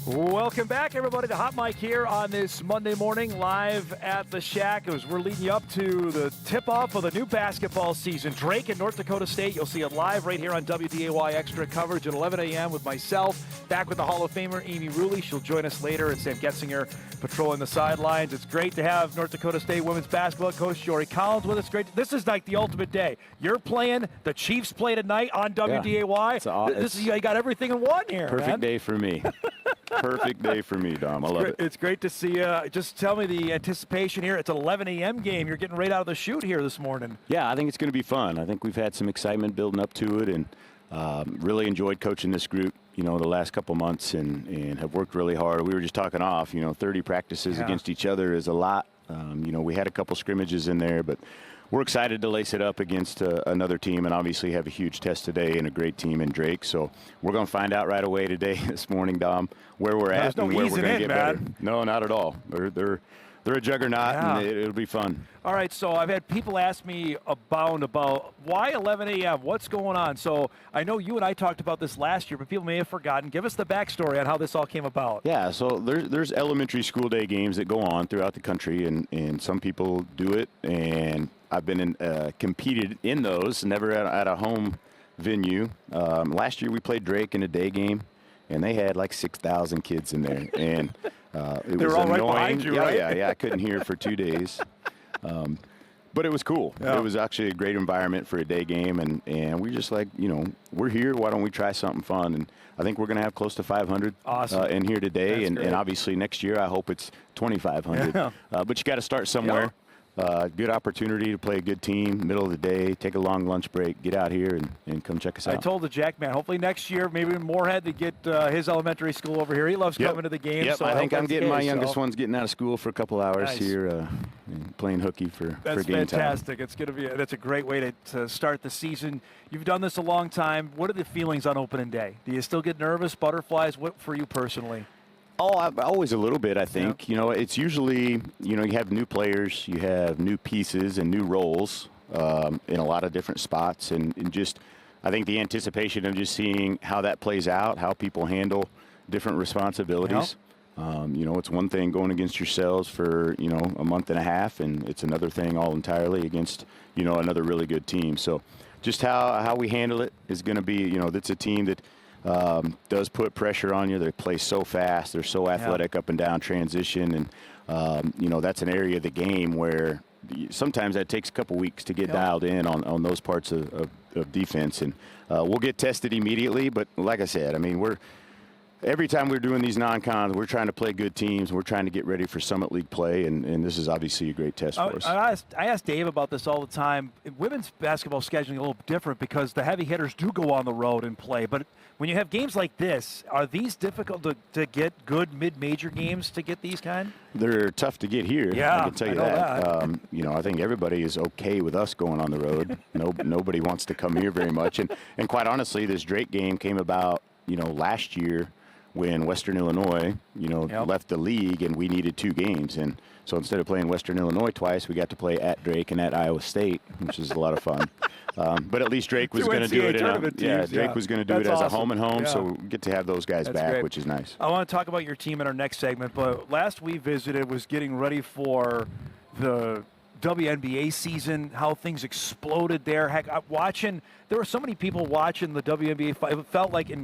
Welcome back, everybody, to Hot Mike here on this Monday morning, live at the Shack. As we're leading you up to the tip-off of the new basketball season. Drake and North Dakota State. You'll see it live right here on WDAY Extra coverage at 11 a.m. with myself, back with the Hall of Famer Amy Ruley. She'll join us later, and Sam Getzinger patrolling the sidelines. It's great to have North Dakota State women's basketball coach Jory Collins with us. This is like the ultimate day. You're playing, the Chiefs play tonight on WDAY. You got everything in one here, perfect day for me. Perfect day for me, Dom. I love it. It's great to see you. Just tell me the anticipation here. It's an 11 a.m. game. You're getting right out of the chute here this morning. Yeah, I think it's going to be fun. I think we've had some excitement building up to it, and really enjoyed coaching this group, the last couple months, and have worked really hard. We were just talking off, 30 practices against each other is a lot. We had a couple scrimmages in there, but we're excited to lace it up against another team, and obviously have a huge test today and a great team in Drake. So we're going to find out right away today, this morning, Dom, where we're at and where we're going to get better. No, not at all. They're a juggernaut, and it'll be fun. All right, so I've had people ask me about why 11 a.m., what's going on? So I know you and I talked about this last year, but people may have forgotten. Give us the backstory on how this all came about. Yeah, so there's elementary school day games that go on throughout the country, and some people do it, and I've been competed in those, never at a home venue. Last year we played Drake in a day game, and they had like 6,000 kids in there, and it was all annoying. Right behind you, right? Yeah. I couldn't hear for 2 days. But it was cool. Yeah. It was actually a great environment for a day game, and we just like, we're here. Why don't we try something fun? And I think we're going to have close to 500 in here today, and obviously next year I hope it's 2,500. Yeah. But you got to start somewhere. Good opportunity to play a good team, middle of the day, take a long lunch break, get out here and come check us out. I told the Jack man, hopefully next year, maybe Moorhead to get his elementary school over here. He loves coming to the game. Yep, so I think I'm getting my youngest one's getting out of school for a couple hours here, and playing hooky for game time. That's fantastic. It's going to be that's a great way to start the season. You've done this a long time. What are the feelings on opening day? Do you still get nervous, butterflies? What for you personally? Oh, always a little bit, I think. Yeah. It's usually, you have new players, you have new pieces and new roles in a lot of different spots. And just, I think the anticipation of just seeing how that plays out, how people handle different responsibilities. Yeah. It's one thing going against yourselves for, a month and a half, and it's another thing all entirely against, another really good team. So just how we handle it is going to be, that's a team that does put pressure on you. They play so fast. They're so athletic up and down transition. And, that's an area of the game where sometimes that takes a couple weeks to get dialed in on those parts of defense. And we'll get tested immediately. But like I said, I mean, every time we're doing these non-cons, we're trying to play good teams. We're trying to get ready for Summit League play, and this is obviously a great test for us. I ask Dave about this all the time. Women's basketball scheduling a little different because the heavy hitters do go on the road and play. But when you have games like this, are these difficult to get good mid-major games to get these kind? They're tough to get here. Yeah, I can tell you that. I think everybody is okay with us going on the road. Nobody wants to come here very much. And quite honestly, this Drake game came about, last year, when Western Illinois, left the league and we needed 2 games. And so instead of playing Western Illinois twice, we got to play at Drake and at Iowa State, which is a lot of fun. But at least Drake was going to do it. Drake was going to do it as a home and home, so we get to have those guys back, which is nice. I want to talk about your team in our next segment, but last we visited was getting ready for the WNBA season, how things exploded there. Heck, there were so many people watching the WNBA. It felt like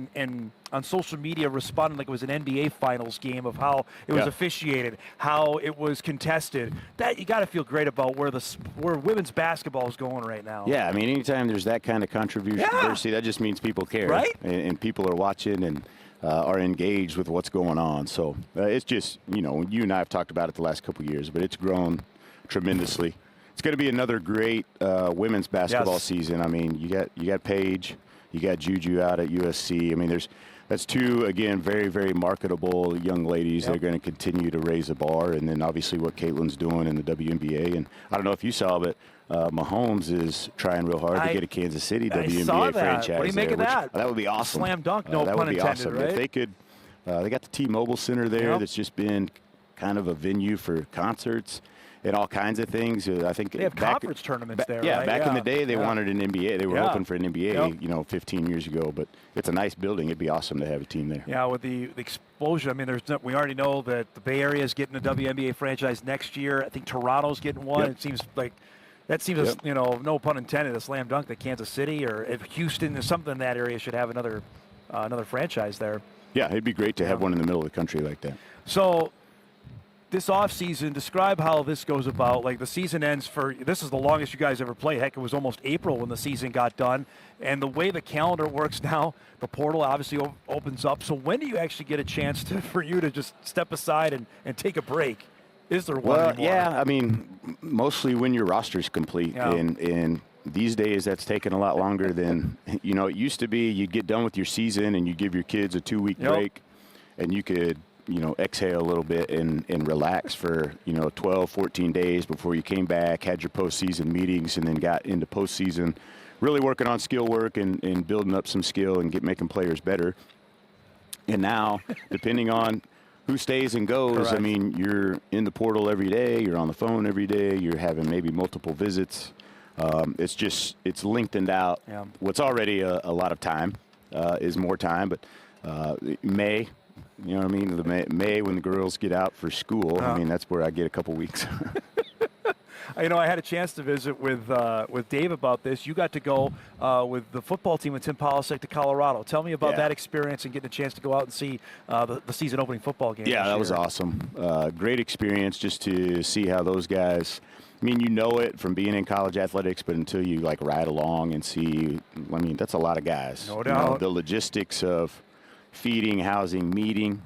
on social media responding like it was an NBA Finals game of how it was officiated, how it was contested. That you got to feel great about where women's basketball is going right now. Yeah, I mean, anytime there's that kind of controversy, that just means people care, right? And people are watching and are engaged with what's going on. So it's just, you and I have talked about it the last couple of years, but it's grown tremendously. It's going to be another great women's basketball season. I mean, you got Paige, you got Juju out at USC. I mean, that's 2 again very, very marketable young ladies that are going to continue to raise the bar. And then obviously what Caitlin's doing in the WNBA. And I don't know if you saw, but Mahomes is trying real hard to get a Kansas City WNBA franchise. What do you make of that? That would be awesome. Slam dunk, no pun intended, awesome. Right? If they could, they got the T-Mobile Center there that's just been kind of a venue for concerts. and all kinds of things. I think they have conference tournaments there. Yeah, right? back in the day, they wanted an NBA. They were hoping for an NBA, 15 years ago. But it's a nice building. It'd be awesome to have a team there. Yeah, with the explosion. I mean, we already know that the Bay Area is getting a WNBA franchise next year. I think Toronto's getting one. It seems like that seems, no pun intended, a slam dunk that Kansas City or if Houston or something in that area should have another franchise there. Yeah, it'd be great to have one in the middle of the country like that. So this offseason, describe how this goes about. Like the season ends this is the longest you guys ever played. Heck, it was almost April when the season got done. And the way the calendar works now, the portal obviously opens up. So when do you actually get a chance for you to just step aside and take a break? Is there one anymore? Yeah, I mean, mostly when your roster's complete. Yeah. And these days, that's taken a lot longer than, it used to be. You'd get done with your season and you give your kids a 2-week break and you could, exhale a little bit and relax for, 12, 14 days before you came back, had your postseason meetings, and then got into postseason, really working on skill work and building up some skill and making players better. And now, depending on who stays and goes, Correct. I mean, you're in the portal every day, you're on the phone every day, you're having maybe multiple visits. It's lengthened out. Yeah. What's already a lot of time is more time, but May, you know what I mean? The May when the girls get out for school, I mean, that's where I get a couple weeks. I had a chance to visit with Dave about this. You got to go with the football team with Tim Polasek to Colorado. Tell me about that experience and getting a chance to go out and see the season opening football game. Yeah, that was awesome. Great experience just to see how those guys. I mean, you know it from being in college athletics, but until you ride along and see, I mean, that's a lot of guys. No doubt. The logistics of feeding, housing, meeting,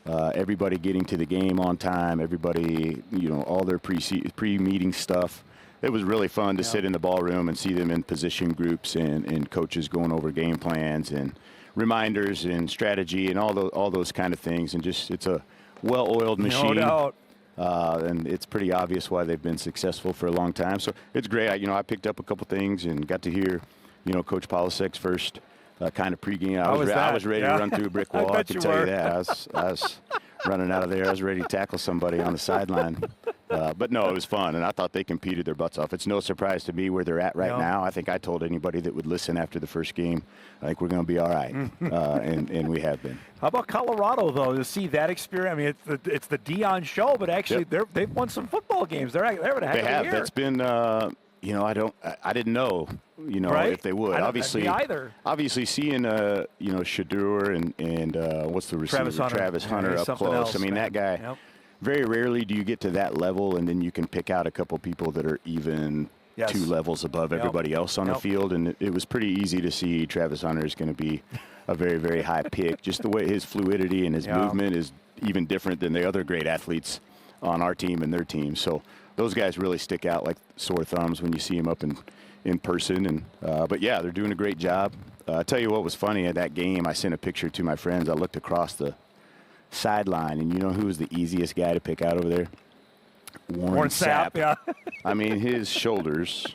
everybody getting to the game on time, everybody, all their pre-meeting stuff. It was really fun to sit in the ballroom and see them in position groups and coaches going over game plans and reminders and strategy and all those kind of things. And just, it's a well-oiled machine. No doubt. And it's pretty obvious why they've been successful for a long time. So it's great. I picked up a couple things and got to hear, Coach Polasek's first kind of pregame. I was ready to run through a brick wall. I can tell you that. I was running out of there. I was ready to tackle somebody on the sideline. But no, it was fun, and I thought they competed their butts off. It's no surprise to me where they're at right now. I think I told anybody that would listen after the first game, I think we're going to be all right, and we have been. How about Colorado, though, to see that experience? I mean, it's the Dion show, but actually they've won some football games. They're having a heck of a year. That's been, I didn't know, right? if they would. Obviously, either. Obviously, seeing, Shadur and what's the receiver? Travis Hunter up close. Else, I mean, that guy. Yep. Very rarely do you get to that level, and then you can pick out a couple people that are even 2 levels above everybody else on the field. And it was pretty easy to see Travis Hunter is going to be a very, very high pick. Just the way his fluidity and his movement is even different than the other great athletes on our team and their team. So those guys really stick out like sore thumbs when you see them up in person. And but yeah, they're doing a great job. I'll tell you what was funny at that game. I sent a picture to my friends. I looked across the sideline, and you know who was the easiest guy to pick out over there? Warren Sapp. Yeah. I mean, his shoulders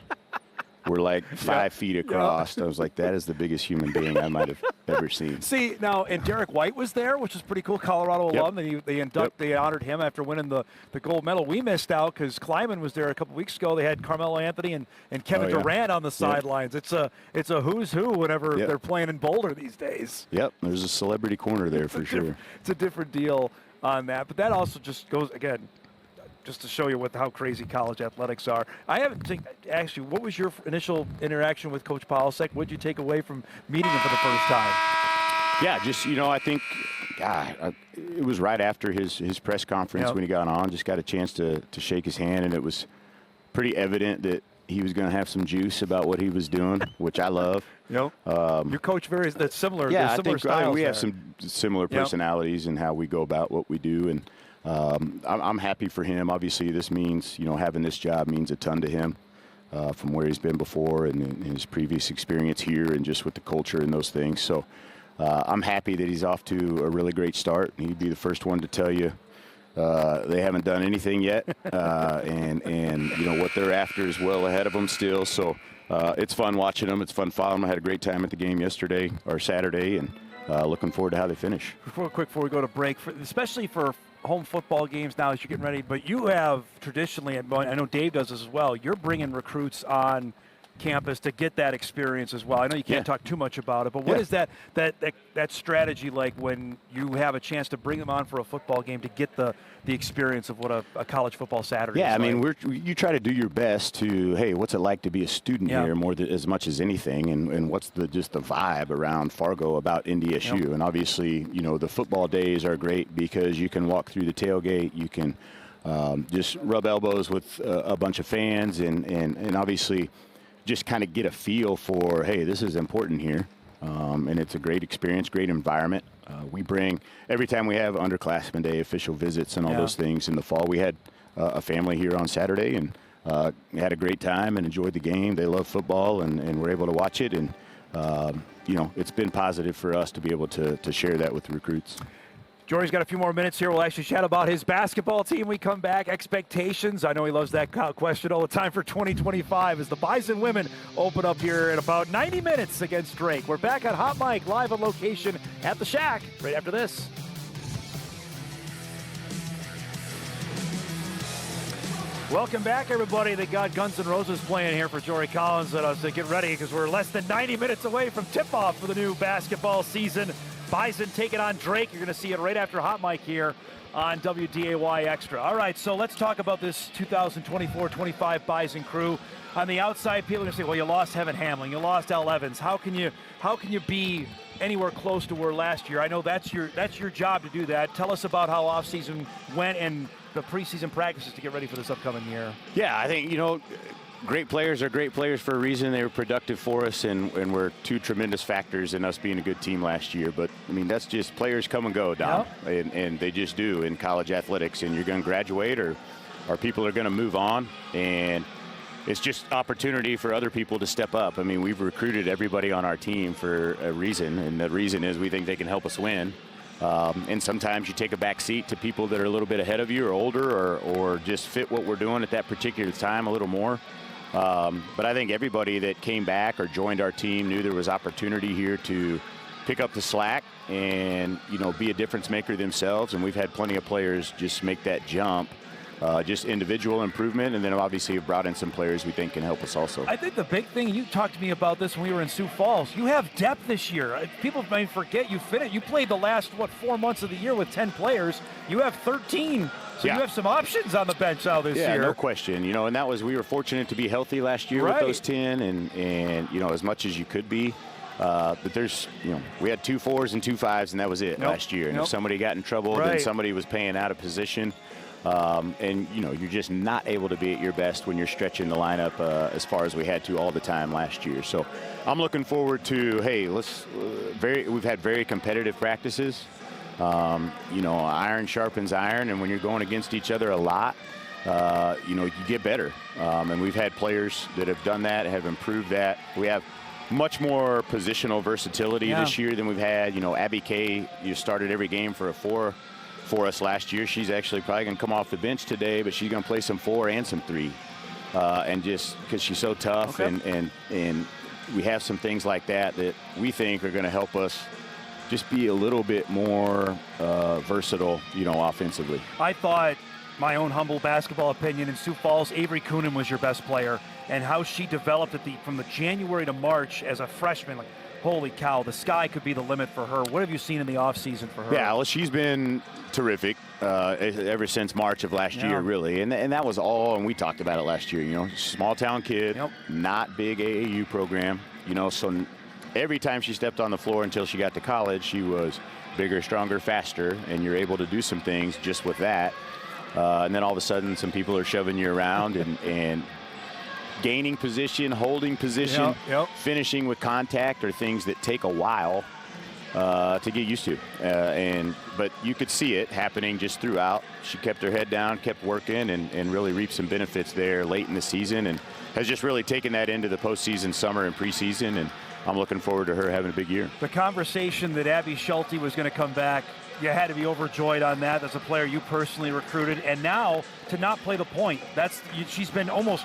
were like 5 feet across. I was like, that is the biggest human being I might have ever seen. See, now, and Derek White was there, which is pretty cool, Colorado alum. They honored him after winning the gold medal. We missed out because Kleiman was there a couple weeks ago. They had Carmelo Anthony and Kevin Durant on the sidelines. It's a who's who whenever they're playing in Boulder these days. Yep, there's a celebrity corner there for sure. It's a different deal on that. But that also just goes, again, just to show you how crazy college athletics are. I haven't asked you, what was your initial interaction with Coach Polasek? What did you take away from meeting him for the first time? Yeah, just, I think, it was right after his press conference when he got on. Just got a chance to shake his hand, and it was pretty evident that he was going to have some juice about what he was doing, which I love. Your coach that's similar. Yeah, similar I think we have there. some similar personalities in how we go about what we do, and I'm happy for him. Obviously, this means, having this job means a ton to him from where he's been before and his previous experience here and just with the culture and those things. So I'm happy that he's off to a really great start. He'd be the first one to tell you they haven't done anything yet, and what they're after is well ahead of them still. So it's fun watching them. It's fun following them. I had a great time at the game Saturday, and looking forward to how they finish. Real quick before we go to break, especially for home football games now as you're getting ready, but you have traditionally, I know Dave does this as well, you're bringing recruits on campus to get that experience as well. I know you can't talk too much about it, but what is that strategy like when you have a chance to bring them on for a football game to get the experience of what a college football Saturday is like? I mean, you try to do your best to, hey, what's it like to be a student here as much as anything, and what's just the vibe around Fargo about NDSU. And obviously, the football days are great because you can walk through the tailgate, you can just rub elbows with a bunch of fans, and obviously just kind of get a feel for, hey, this is important here. And it's a great experience, great environment. We bring, every time we have underclassmen day, official visits and all those things in the fall. We had a family here on Saturday and had a great time and enjoyed the game. They love football and were able to watch it. And, it's been positive for us to be able to share that with the recruits. Jory's got a few more minutes here. We'll actually chat about his basketball team when we come back. Expectations. I know he loves that question all the time for 2025 as the Bison women open up here in about 90 minutes against Drake. We're back on Hot Mic, live on location at the Shack right after this. Welcome back, everybody. They got Guns N' Roses playing here for Jory Collins. And I was get ready because we're less than 90 minutes away from tip-off for the new basketball season. Bison taking on Drake. You're going to see it right after Hot Mic here on WDAY Extra. All right, so let's talk about this 2024-25 Bison crew. On the outside, people are going to say, well, you lost Heaven Hamlin, you lost Al Evans. How can you be anywhere close to where last year? I know that's your job to do that. Tell us about how offseason went and the preseason practices to get ready for this upcoming year. Yeah, I think, great players are great players for a reason. They were productive for us and were two tremendous factors in us being a good team last year. But, I mean, that's just players come and go, Dom, and they just do in college athletics. And you're going to graduate or people are going to move on. And it's just opportunity for other people to step up. I mean, we've recruited everybody on our team for a reason, and the reason is we think they can help us win. And sometimes you take a back seat to people that are a little bit ahead of you or older or just fit what we're doing at that particular time a little more. But I think everybody that came back or joined our team knew there was opportunity here to pick up the slack and, be a difference maker themselves. And we've had plenty of players just make that jump. Just individual improvement, and then obviously have brought in some players we think can help us also. I think the big thing, you talked to me about this when we were in Sioux Falls, you have depth this year. People may forget you played the last, 4 months of the year with 10 players. You have 13, so you have some options on the bench now this year. Yeah, no question. And that was, we were fortunate to be healthy last year with those 10 and as much as you could be. But there's, we had 2 4s and 2 5s, and that was it last year. And if somebody got in trouble, then somebody was paying out of position. And, you're just not able to be at your best when you're stretching the lineup as far as we had to all the time last year. So I'm looking forward to, hey, we've had very competitive practices. Iron sharpens iron, and when you're going against each other a lot, you get better. And we've had players that have done that, have improved that. We have much more positional versatility this year than we've had. Abby Kay, you started every game for a 4 for us last year. She's actually probably going to come off the bench today, but she's going to play some 4 and some 3. And just because she's so tough and we have some things like that we think are going to help us just be a little bit more versatile, offensively. I thought, my own humble basketball opinion, in Sioux Falls, Avery Coonan was your best player, and how she developed from the January to March as a freshman, holy cow, the sky could be the limit for her. What have you seen in the offseason for her? Yeah, well, she's been terrific ever since March of last year, really. And that was all, and we talked about it last year, small town kid, not big AAU program, so every time she stepped on the floor until she got to college, she was bigger, stronger, faster, and you're able to do some things just with that. And then all of a sudden, some people are shoving you around and gaining position, holding position, finishing with contact are things that take a while to get used to. But you could see it happening just throughout. She kept her head down, kept working, and really reaped some benefits there late in the season, and has just really taken that into the postseason, summer, and preseason. And I'm looking forward to her having a big year. The conversation that Abby Schulte was going to come back, you had to be overjoyed on that as a player you personally recruited. And now to not play the point, she's been almost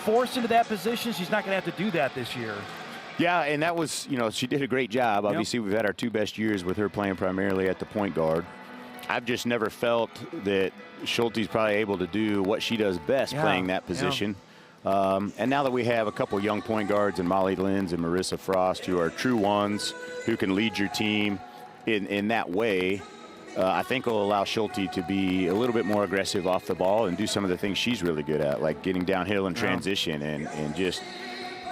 forced into that position. She's not going to have to do that this year. Yeah, and that was, she did a great job. Obviously, we've had our 2 best years with her playing primarily at the point guard. I've just never felt that Schulte's probably able to do what she does best, playing that position. And now that we have a couple young point guards in Molly Lenz and Marissa Frost, who are true ones, who can lead your team in that way, I think will allow Schulte to be a little bit more aggressive off the ball and do some of the things she's really good at, like getting downhill in transition and just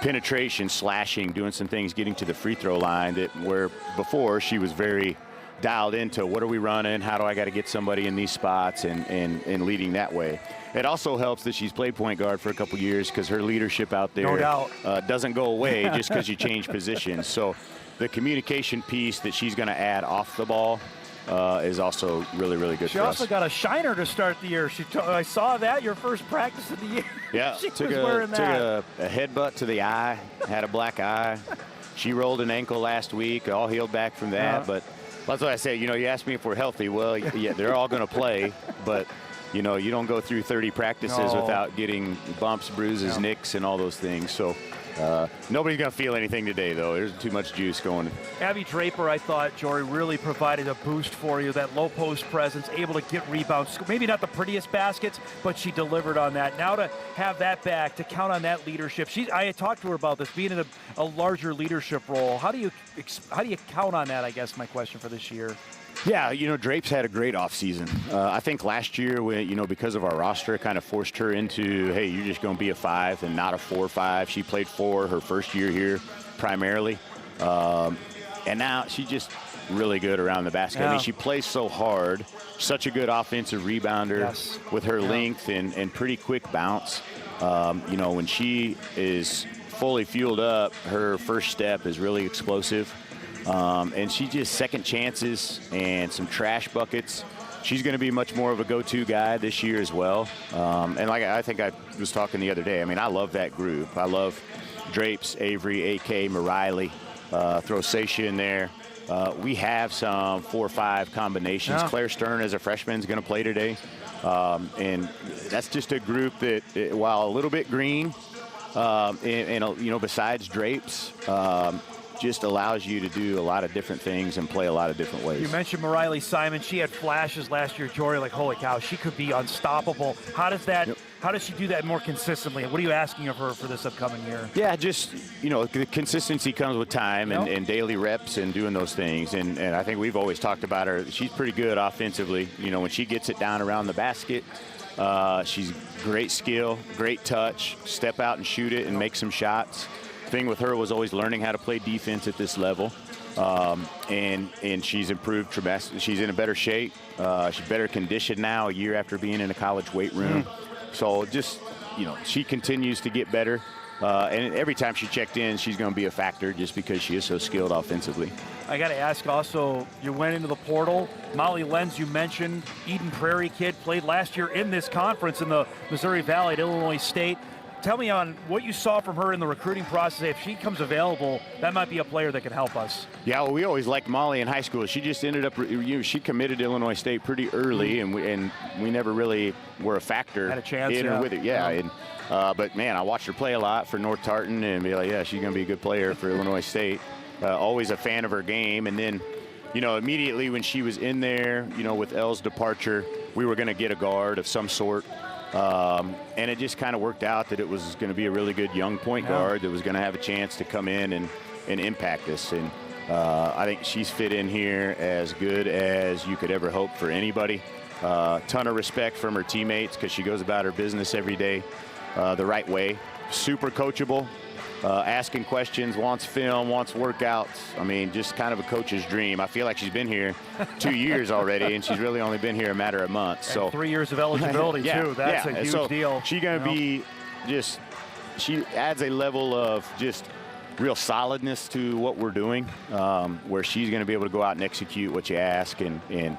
penetration, slashing, doing some things, getting to the free throw line where before she was very dialed into what are we running, how do I got to get somebody in these spots, and leading that way. It also helps that she's played point guard for a couple years, because her leadership out there doesn't go away just because you change positions. So the communication piece that she's going to add off the ball is also really, really good for us. She also got a shiner to start the year. I saw that, your first practice of the year. Yeah, she took was wearing that. a headbutt to the eye, had a black eye. She rolled an ankle last week, all healed back from that. But that's what I say, you you asked me if we're healthy. Well, yeah, they're all going to play, but you don't go through 30 practices without getting bumps, bruises, nicks, and all those things. So nobody's going to feel anything today, though. There's too much juice going. Abby Draper, I thought, Jory, really provided a boost for you. That low post presence, able to get rebounds. Maybe not the prettiest baskets, but she delivered on that. Now to have that back, to count on that leadership. I had talked to her about this, being in a larger leadership role. How do you count on that, I guess, my question for this year? Yeah, Drape's had a great offseason. I think last year, because of our roster, it kind of forced her into, hey, you're just going to be a 5 and not a 4-5. She played 4 her first year here primarily. And now she's just really good around the basket. I mean, she plays so hard, such a good offensive rebounder with her length and pretty quick bounce. When she is fully fueled up, her first step is really explosive. And she just second chances and some trash buckets. She's going to be much more of a go-to guy this year as well. And I think I was talking the other day, I mean, I love that group. I love Drapes, Avery, AK, Mariley, throw Sasha in there. We have some 4-5 combinations. Claire Stern as a freshman is going to play today. And that's just a group that, while a little bit green, besides Drapes, just allows you to do a lot of different things and play a lot of different ways. You mentioned Mariley Simon. She had flashes last year, Jory, like, holy cow, she could be unstoppable. How does she do that more consistently? What are you asking of her for this upcoming year? Yeah, just, the consistency comes with time and daily reps and doing those things. And I think we've always talked about her. She's pretty good offensively. When she gets it down around the basket, she's great skill, great touch, step out and shoot it and make some shots. Thing with her was always learning how to play defense at this level, and she's improved tremendously. She's in a better shape. She's better conditioned now, a year after being in a college weight room. So just, she continues to get better. And every time she checked in, she's going to be a factor just because she is so skilled offensively. I got to ask also, you went into the portal. Molly Lenz, you mentioned, Eden Prairie kid, played last year in this conference in the Missouri Valley at Illinois State. Tell me on what you saw from her in the recruiting process. If she comes available, that might be a player that can help us. Yeah, well, we always liked Molly in high school. She just ended up, she committed to Illinois State pretty early, and we never really were a factor. Had a chance in or with it. But man, I watched her play a lot for North Tartan and be like, yeah, she's going to be a good player for Illinois State. Always a fan of her game. And then, immediately when she was in there, with Elle's departure, we were going to get a guard of some sort. And it just kind of worked out that it was going to be a really good young point guard that was going to have a chance to come in and impact us. And I think she's fit in here as good as you could ever hope for anybody. Ton of respect from her teammates because she goes about her business every day the right way. Super coachable, asking questions, wants film, wants workouts. I mean, just kind of a coach's dream. I feel like she's been here 2 years already, and she's really only been here a matter of months. So 3 years of eligibility, too. That's a huge deal. She's going to be just – she adds a level of just real solidness to what we're doing, where she's going to be able to go out and execute what you ask and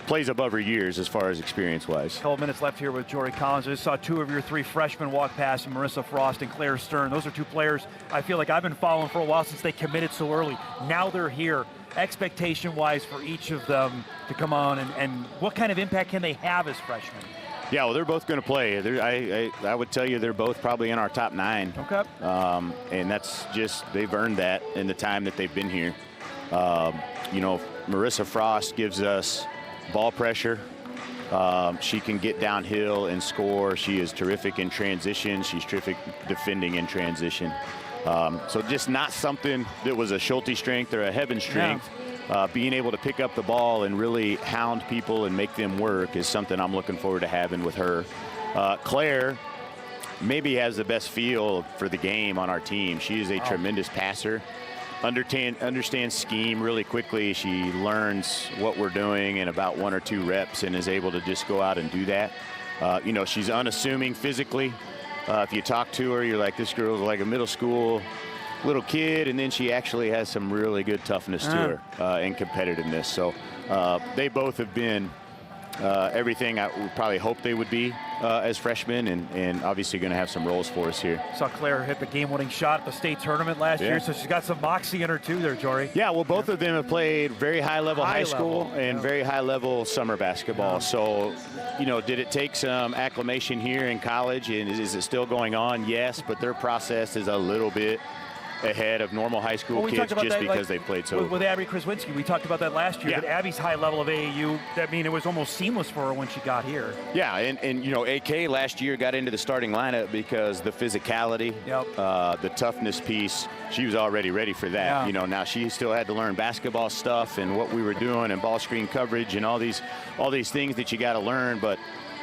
plays above her years as far as experience-wise. A couple minutes left here with Jory Collins. I just saw 2 of your 3 freshmen walk past, Marissa Frost and Claire Stern. Those are 2 players I feel like I've been following for a while since they committed so early. Now they're here. Expectation-wise for each of them to come on, and what kind of impact can they have as freshmen? Yeah, well, they're both going to play. I would tell you they're both probably in our top 9. Okay. And that's just, they've earned that in the time that they've been here. Marissa Frost gives us ball pressure. She can get downhill and score. She is terrific in transition. She's terrific defending in transition. So just not something that was a Schulte strength or a Heaven strength. Being able to pick up the ball and really hound people and make them work is something I'm looking forward to having with her. Claire maybe has the best feel for the game on our team. She is a tremendous passer. Understands scheme really quickly. She learns what we're doing in about 1 or 2 reps and is able to just go out and do that. You know, she's unassuming physically. If you talk to her, you're like, this girl's like a middle school little kid, and then she actually has some really good toughness to her and competitiveness. So they both have been everything I would probably hope they would be as freshmen, and obviously going to have some roles for us here. Saw Claire hit the game-winning shot at the state tournament last year, so she's got some moxie in her too there, Jory. Yeah, well, both of them have played very high-level high school and very high-level summer basketball. So, you know, did it take some acclimation here in college, and is it still going on? Yes, but their process is a little bit ahead of normal high school kids just because they played so. With Abby Kraswinski, we talked about that last year. Yeah. But Abby's high level of AAU, that mean it was almost seamless for her when she got here. Yeah, and you know, AK last year got into the starting lineup because the physicality, the toughness piece, she was already ready for that. Yeah. You know, now she still had to learn basketball stuff and what we were doing and ball screen coverage and all these things that you got to learn, but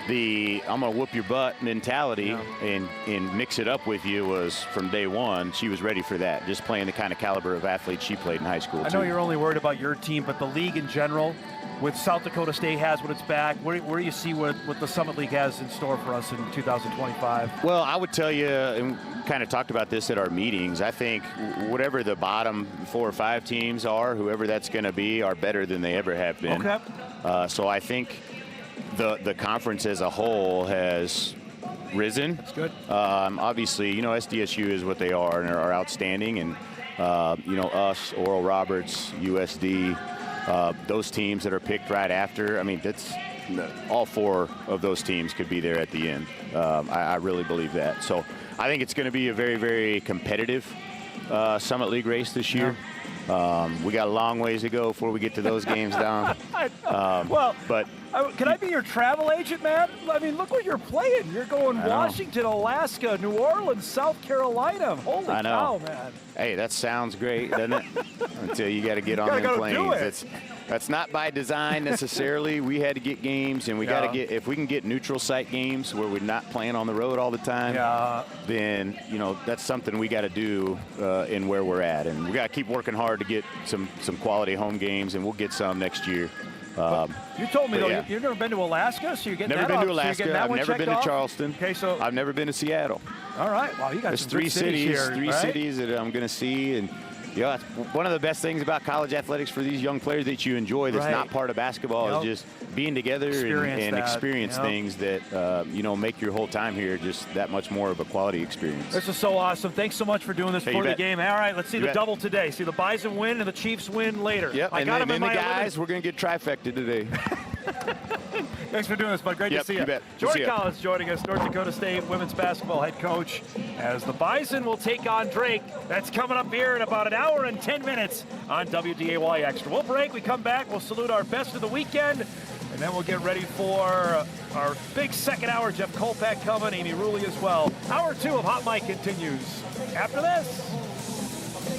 the I'm gonna whoop your butt mentality and mix it up with you was from day one. She was ready for that, just playing the kind of caliber of athlete she played in high school. I know you're only worried about your team, but the league in general, with South Dakota State has what its back, where do you see what the Summit League has in store for us in 2025? Well, I would tell you, and kind of talked about this at our meetings, I think whatever the bottom 4 or 5 teams are, whoever that's going to be, are better than they ever have been. Okay. So I think the conference as a whole has risen. That's good. Obviously, you know, SDSU is what they are and are outstanding. And, you know, us, Oral Roberts, USD, those teams that are picked right after, I mean, that's all 4 of those teams could be there at the end. I really believe that. So I think it's going to be a very, very competitive Summit League race this year. We got a long ways to go before we get to those games down. Can I be your travel agent, man? I mean, look what you're playing. You're going Washington, Alaska, New Orleans, South Carolina. Holy cow, man. Hey, that sounds great, doesn't it? Until you got to get on them planes. That's not by design necessarily. We had to get games, and we got to get, if we can get neutral site games where we're not playing on the road all the time, then, you know, that's something we got to do in where we're at. And we got to keep working hard to get some quality home games, and we'll get some next year. You told me, though, you've never been to Alaska, so you're getting never that been to Alaska. I've never been to Charleston. Okay, so I've never been to Seattle. All right. Wow, you got There's some 3 cities here, 3 cities that I'm going to see. And, you know, that's one of the best things about college athletics for these young players that you enjoy that's not part of basketball is just being together and experience things that, you know, make your whole time here just that much more of a quality experience. This is so awesome. Thanks so much for doing this for the game. All right, let's see the double today. See the Bison win and the Chiefs win later. Yep, and then the guys, we're going to get trifecta today. Thanks for doing this, bud. Great to see you. Jory Collins joining us, North Dakota State women's basketball head coach, as the Bison will take on Drake. That's coming up here in about 1 hour and 10 minutes on WDAY Extra. We'll break. We come back. We'll salute our best of the weekend, and then we'll get ready for our big second hour. Jeff Kolpak coming, Amy Ruley as well. Hour 2 of Hot Mic continues after this.